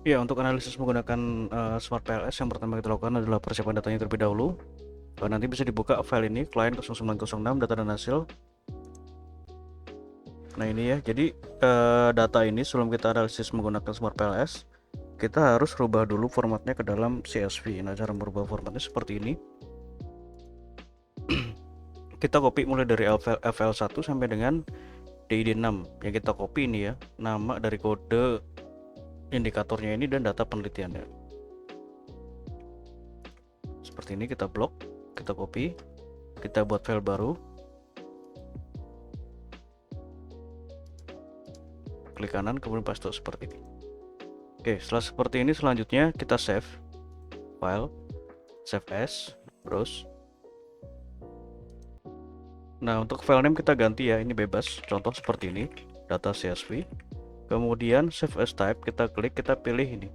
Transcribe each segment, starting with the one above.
Ya, untuk analisis menggunakan Smart PLS, yang pertama kita lakukan adalah persiapan datanya terlebih dahulu. Nanti bisa dibuka file ini, client 0906 data dan hasil. Nah ini ya, jadi data ini sebelum kita analisis menggunakan Smart PLS, kita harus rubah dulu formatnya ke dalam CSV. Nah, cara merubah formatnya seperti ini. Kita copy mulai dari FL1 sampai dengan DID6. Yang kita copy ini ya, nama dari kode indikatornya ini dan data penelitiannya. Seperti ini kita blok, kita copy, kita buat file baru. Klik kanan kemudian paste seperti ini. Oke, setelah seperti ini selanjutnya kita save file, save as, browse. Nah, untuk file name kita ganti ya, ini bebas, contoh seperti ini, data CSV. Kemudian save as type, kita klik, kita pilih ini,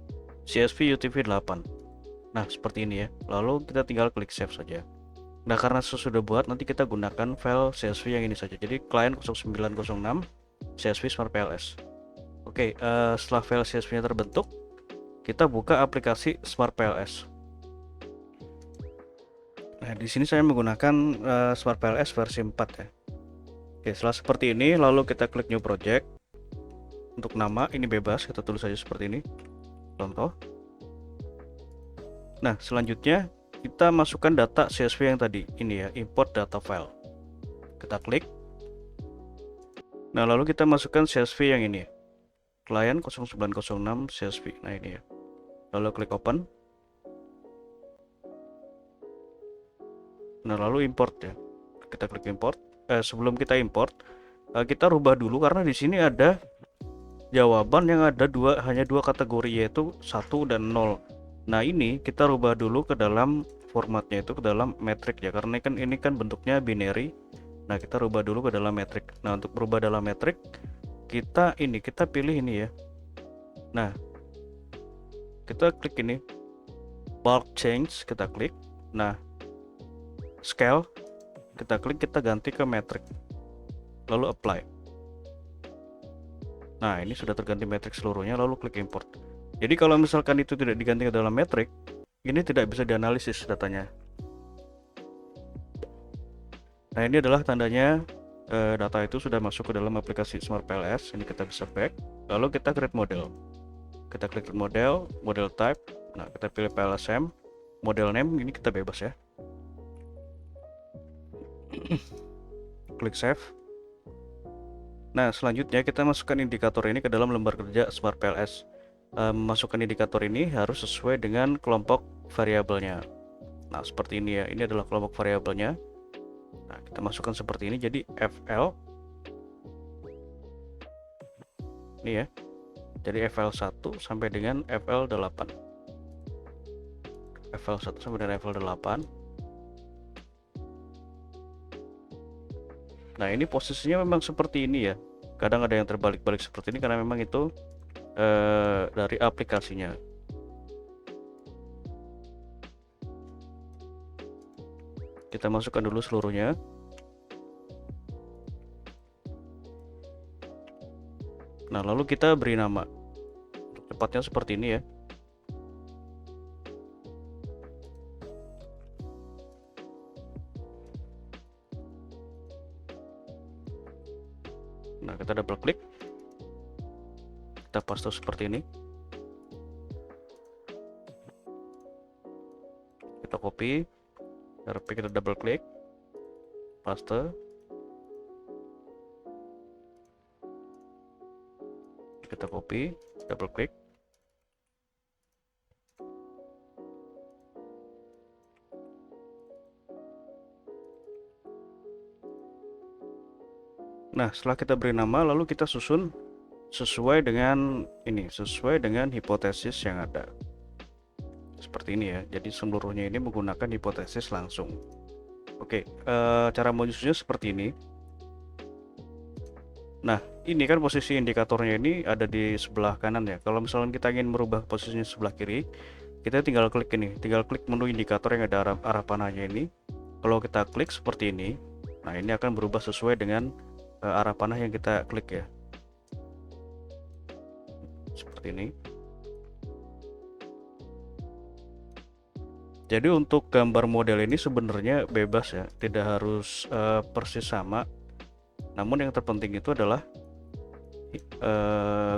CSV UTF-8. Nah, seperti ini ya. Lalu kita tinggal klik save saja. Nah, karena sudah buat, nanti kita gunakan file CSV yang ini saja. Jadi client 0906 CSV Smart PLS. Oke, setelah file CSV-nya terbentuk, kita buka aplikasi Smart PLS. Nah, di sini saya menggunakan Smart PLS versi 4 ya. Oke, setelah seperti ini, lalu kita klik New Project. Untuk nama, ini bebas, kita tulis saja seperti ini. Contoh. Nah, selanjutnya kita masukkan data CSV yang tadi, ini ya, import data file. Kita klik. Nah, lalu kita masukkan CSV yang ini ya, client 0906 CSV. Nah, ini ya. Lalu klik open. Nah, lalu import ya. Kita klik import. Sebelum kita import, kita rubah dulu karena di sini ada jawaban yang ada hanya dua kategori, yaitu 1 dan 0. Nah, ini kita rubah dulu ke dalam formatnya, itu ke dalam metrik ya, karena ini kan bentuknya binary. Nah, kita rubah dulu ke dalam metrik. Nah, untuk berubah dalam metrik, kita pilih ini ya. Nah, kita klik ini bulk change, kita klik. Nah, scale kita klik, kita ganti ke metrik, lalu apply. Nah, ini sudah terganti metrik seluruhnya, lalu klik import. Jadi kalau misalkan itu tidak diganti ke dalam metrik, ini tidak bisa dianalisis datanya. Nah, ini adalah tandanya data itu sudah masuk ke dalam aplikasi Smart PLS. Ini kita bisa back, lalu kita create model. Kita klik model, model type. Nah, kita pilih PLSM, model name ini kita bebas ya. Klik save. Nah, selanjutnya kita masukkan indikator ini ke dalam lembar kerja Smart PLS. Masukkan indikator ini harus sesuai dengan kelompok variabelnya. Nah, seperti ini ya. Ini adalah kelompok variabelnya. Nah, kita masukkan seperti ini. Jadi FL ini ya. Jadi FL1 sampai dengan FL8. FL1 sampai dengan FL8. Nah, ini posisinya memang seperti ini ya. Kadang ada yang terbalik-balik seperti ini karena memang itu dari aplikasinya. Kita masukkan dulu seluruhnya. Nah, lalu kita beri nama. Cepatnya seperti ini ya. Nah, kita double klik. Kita paste seperti ini. Kita copy. RP kita double klik. Paste. Kita copy, double klik. Nah, setelah kita beri nama, lalu kita susun sesuai dengan ini, sesuai dengan hipotesis yang ada. Seperti ini ya. Jadi seluruhnya ini menggunakan hipotesis langsung. Oke, cara menyusunnya seperti ini. Nah, ini kan posisi indikatornya ini ada di sebelah kanan ya. Kalau misalnya kita ingin merubah posisinya sebelah kiri, kita tinggal klik ini, tinggal klik menu indikator yang ada arah panahnya ini. Kalau kita klik seperti ini, nah ini akan berubah sesuai dengan arah panah yang kita klik ya. Seperti ini. Jadi untuk gambar model ini sebenarnya bebas ya, tidak harus persis sama. Namun yang terpenting itu adalah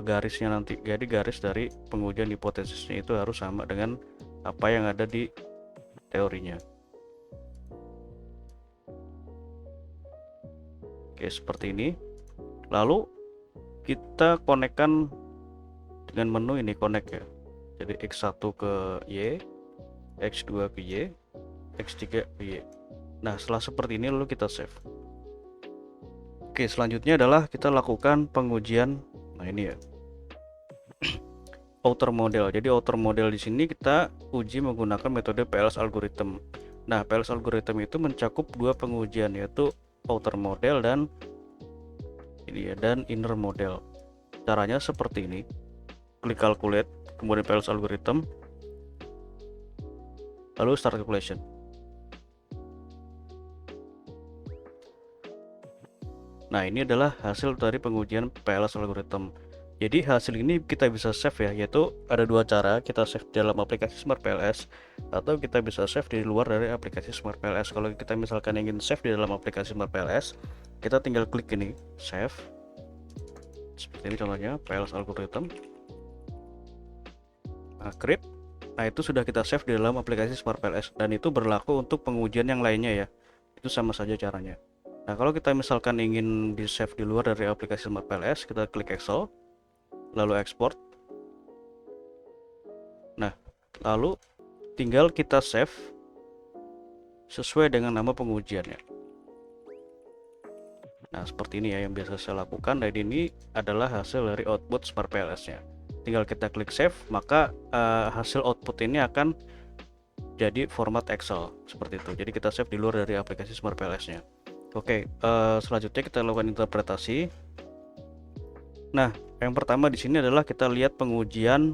garisnya nanti. Jadi garis dari pengujian hipotesisnya itu harus sama dengan apa yang ada di teorinya. Oke, seperti ini. Lalu kita konekkan dengan menu ini, connect ya. Jadi X1 ke Y, X2 ke Y, X3 ke Y. Nah, setelah seperti ini lalu kita save. Oke, selanjutnya adalah kita lakukan pengujian. Nah, ini ya. Outer model. Jadi outer model di sini kita uji menggunakan metode PLS algorithm. Nah, PLS algorithm itu mencakup dua pengujian, yaitu outer model dan ini ya, dan inner model. Caranya seperti ini. Klik calculate, kemudian PLS algorithm, lalu start calculation. Nah, ini adalah hasil dari pengujian PLS algorithm. Jadi hasil ini kita bisa save ya, yaitu ada dua cara. Kita save dalam aplikasi Smart PLS atau kita bisa save di luar dari aplikasi Smart PLS. Kalau kita misalkan ingin save di dalam aplikasi Smart PLS, kita tinggal klik ini, save. Seperti ini contohnya, PLS algorithm. Nah, create. Nah, itu sudah kita save di dalam aplikasi Smart PLS dan itu berlaku untuk pengujian yang lainnya ya. Itu sama saja caranya. Nah, kalau kita misalkan ingin di save di luar dari aplikasi Smart PLS, kita klik Excel, lalu export. Nah, lalu tinggal kita save sesuai dengan nama pengujiannya. Nah, seperti ini ya yang biasa saya lakukan, dan ini adalah hasil dari output Smart PLS-nya. Tinggal kita klik save, maka hasil output ini akan jadi format Excel seperti itu. Jadi kita save di luar dari aplikasi Smart PLS-nya. Oke, selanjutnya kita lakukan interpretasi. Nah, yang pertama di sini adalah kita lihat pengujian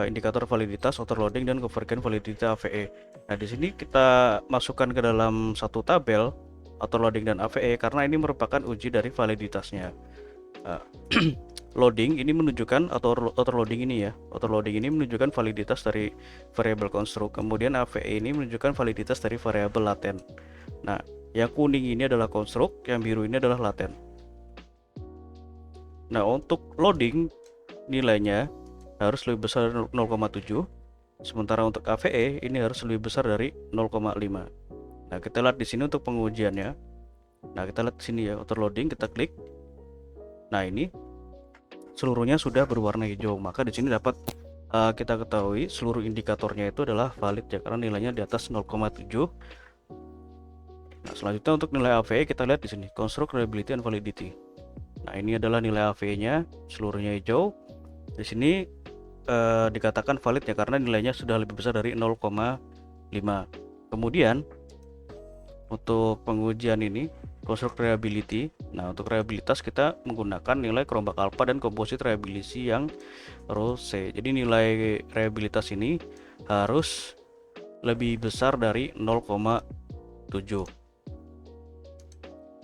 indikator validitas, autoloading, dan convergen validity AVE. Nah, di sini kita masukkan ke dalam satu tabel autoloading dan AVE karena ini merupakan uji dari validitasnya. Loading ini menunjukkan autoloading ini ya. Autoloading ini menunjukkan validitas dari variabel konstruk. Kemudian AVE ini menunjukkan validitas dari variabel laten. Nah, yang kuning ini adalah konstruk, yang biru ini adalah laten. Nah, untuk loading nilainya harus lebih besar dari 0,7, sementara untuk AVE ini harus lebih besar dari 0,5. Nah, kita lihat di sini untuk pengujiannya. Nah, kita lihat di sini ya, autoloading, kita klik. Nah, ini seluruhnya sudah berwarna hijau, maka di sini dapat kita ketahui seluruh indikatornya itu adalah valid ya, karena nilainya di atas 0,7. Nah, selanjutnya untuk nilai AVE kita lihat di sini, construct, reliability, and validity. Nah, ini adalah nilai AVE-nya, seluruhnya hijau. Di sini dikatakan valid ya karena nilainya sudah lebih besar dari 0,5. Kemudian untuk pengujian ini construct reliability. Nah, untuk reliabilitas kita menggunakan nilai kerombak alpha dan composite reliability yang rho C. Jadi nilai reliabilitas ini harus lebih besar dari 0,7.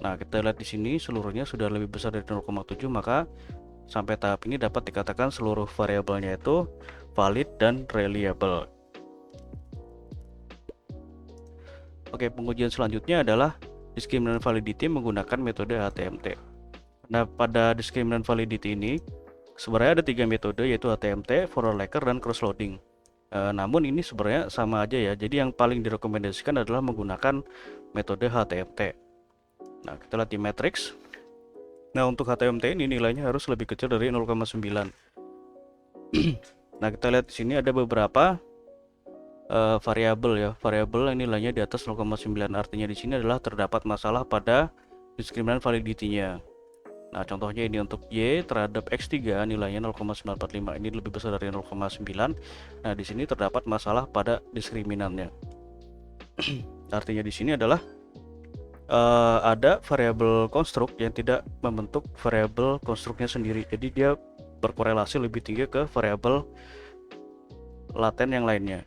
Nah, kita lihat di sini seluruhnya sudah lebih besar dari 0,7, maka sampai tahap ini dapat dikatakan seluruh variabelnya itu valid dan reliable. Oke, pengujian selanjutnya adalah discriminant validity menggunakan metode HTMT. Nah, pada discriminant validity ini sebenarnya ada 3 metode, yaitu HTMT, for layer, dan cross loading. Namun ini sebenarnya sama aja ya. Jadi yang paling direkomendasikan adalah menggunakan metode HTMT. Nah, kita lihat di matrix. Nah, untuk HTMT ini nilainya harus lebih kecil dari 0,9. Nah, kita lihat di sini ada beberapa variabel ya. Variabel yang nilainya di atas 0,9. Artinya di sini adalah terdapat masalah pada discriminant validity-nya. Nah, contohnya ini untuk Y terhadap X3 nilainya 0,945. Ini lebih besar dari 0,9. Nah, di sini terdapat masalah pada diskriminannya. Artinya di sini adalah ada variabel konstruk yang tidak membentuk variabel konstruknya sendiri. Jadi dia berkorelasi lebih tinggi ke variabel laten yang lainnya.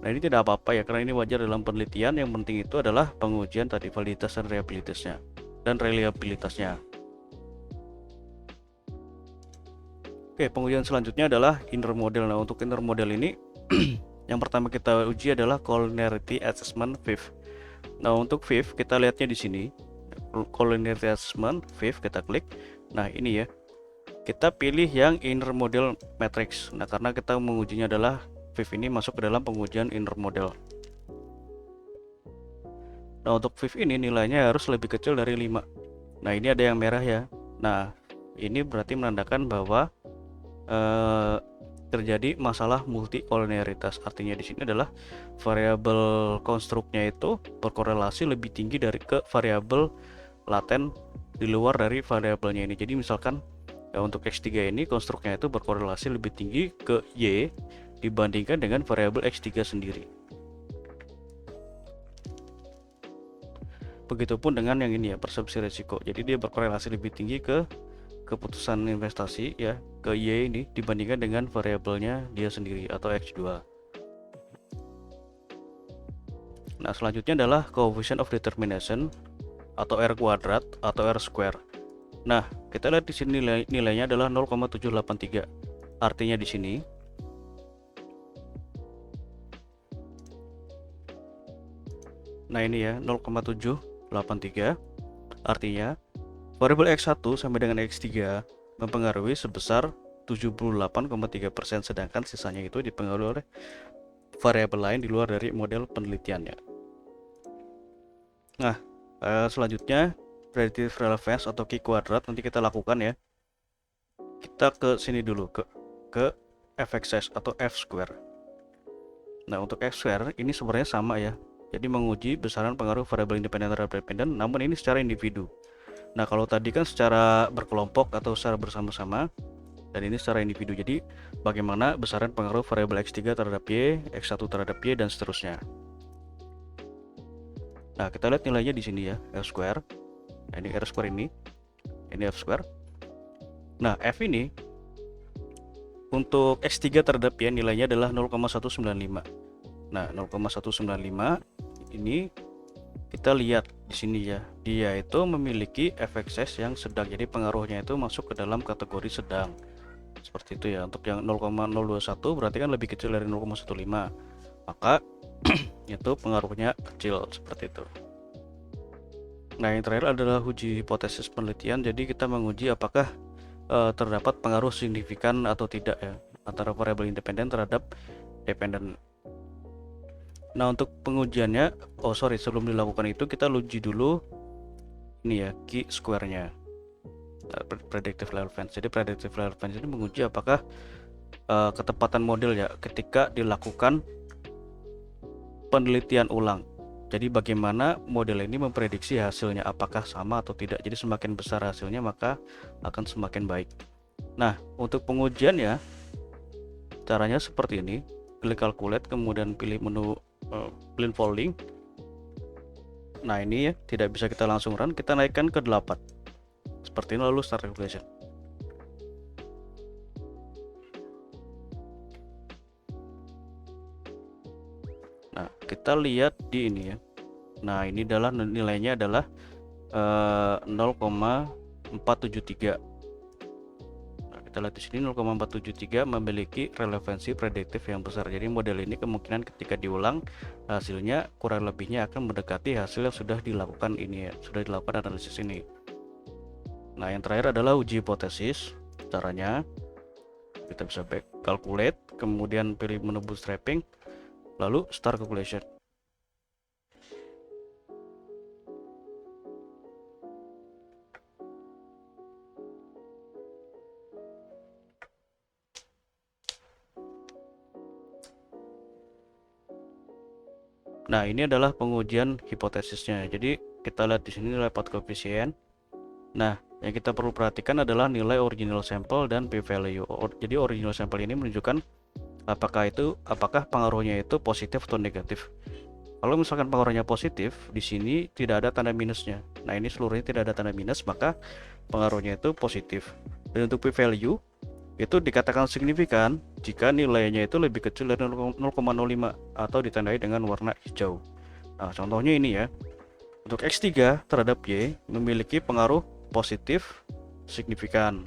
Nah, ini tidak apa-apa ya, karena ini wajar dalam penelitian. Yang penting itu adalah pengujian tadi validitas dan reliabilitasnya. Oke, pengujian selanjutnya adalah inner model. Nah, untuk inner model ini yang pertama kita uji adalah collinearity assessment VIF. Nah, untuk VIF kita lihatnya di sini. Collinearity assessment VIF kita klik. Nah, ini ya. Kita pilih yang inner model matrix. Nah, karena kita mengujinya adalah VIF ini masuk ke dalam pengujian inner model. Nah, untuk VIF ini nilainya harus lebih kecil dari 5. Nah, ini ada yang merah ya. Nah, ini berarti menandakan bahwa terjadi masalah multi koliniaritas. Artinya di sini adalah variabel konstruknya itu berkorelasi lebih tinggi dari ke variabel laten di luar dari variabelnya ini. Jadi misalkan ya, untuk X3 ini konstruknya itu berkorelasi lebih tinggi ke Y dibandingkan dengan variabel X3 sendiri. Begitupun dengan yang ini ya, persepsi risiko. Jadi dia berkorelasi lebih tinggi ke keputusan investasi ya, ke Y ini dibandingkan dengan variabelnya dia sendiri atau X2. Nah, selanjutnya adalah coefficient of determination atau R kuadrat atau R square. Nah, kita lihat di sini nilainya adalah 0,783. Artinya di sini nah ini ya 0,783. Artinya variabel X1 sampai dengan X3 mempengaruhi sebesar 78,3%, sedangkan sisanya itu dipengaruhi oleh variabel lain di luar dari model penelitiannya. Nah, selanjutnya predictive relevance atau Q kuadrat nanti kita lakukan ya. Kita ke sini dulu ke fxs atau F square. Nah, untuk F square ini sebenarnya sama ya. Jadi menguji besaran pengaruh variabel independen terhadap dependen, namun ini secara individu. Nah, kalau tadi kan secara berkelompok atau secara bersama-sama, dan ini secara individu. Jadi bagaimana besaran pengaruh variabel X3 terhadap Y, X1 terhadap Y, dan seterusnya. Nah, kita lihat nilainya di sini ya, F square. Nah, ini R square ini F square. Nah, F ini untuk X3 terhadap Y nilainya adalah 0,195. Nah, 0,195 ini kita lihat di sini ya, dia itu memiliki fxs yang sedang, jadi pengaruhnya itu masuk ke dalam kategori sedang. Seperti itu ya. Untuk yang 0,021 berarti kan lebih kecil dari 0,15, maka itu pengaruhnya kecil, seperti itu. Nah, yang terakhir adalah uji hipotesis penelitian. Jadi kita menguji apakah terdapat pengaruh signifikan atau tidak ya antara variabel independen terhadap dependen. Nah, untuk pengujiannya, sebelum dilakukan itu kita uji dulu ini ya, Q square-nya, predictive relevance. Jadi predictive relevance ini menguji apakah ketepatan model ya ketika dilakukan penelitian ulang. Jadi bagaimana model ini memprediksi hasilnya, apakah sama atau tidak. Jadi semakin besar hasilnya maka akan semakin baik. Nah, untuk pengujiannya caranya seperti ini. Klik calculate, kemudian pilih menu blindfolding. Nah, ini ya tidak bisa kita langsung run, kita naikkan ke 8 seperti ini, lalu start calculation. Nah, kita lihat di ini ya. Nah, ini adalah nilainya adalah 0,473. Kita lihat di sini 0,473 memiliki relevansi prediktif yang besar. Jadi model ini kemungkinan ketika diulang hasilnya kurang lebihnya akan mendekati hasil yang sudah dilakukan ini ya, sudah dilakukan analisis ini. Nah, yang terakhir adalah uji hipotesis. Caranya kita bisa back calculate, kemudian pilih menu bootstrapping, lalu start calculation. Nah, ini adalah pengujian hipotesisnya. Jadi kita lihat di sini nilai path coefficient. Nah, yang kita perlu perhatikan adalah nilai original sample dan p-value. Jadi original sample ini menunjukkan apakah pengaruhnya itu positif atau negatif. Kalau misalkan pengaruhnya positif, di sini tidak ada tanda minusnya. Nah, ini seluruhnya tidak ada tanda minus, maka pengaruhnya itu positif. Dan untuk p-value itu dikatakan signifikan jika nilainya itu lebih kecil dari 0,05 atau ditandai dengan warna hijau. Nah, contohnya ini ya. Untuk X3 terhadap Y memiliki pengaruh positif signifikan.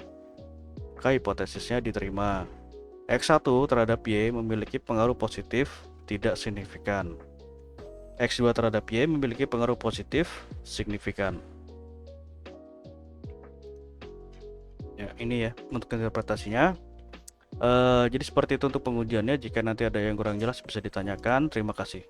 maka hipotesisnya diterima. X1 terhadap Y memiliki pengaruh positif tidak signifikan. X2 terhadap Y memiliki pengaruh positif signifikan. Ya, ini ya untuk interpretasinya. Jadi seperti itu untuk pengujiannya. Jika nanti ada yang kurang jelas bisa ditanyakan. Terima kasih.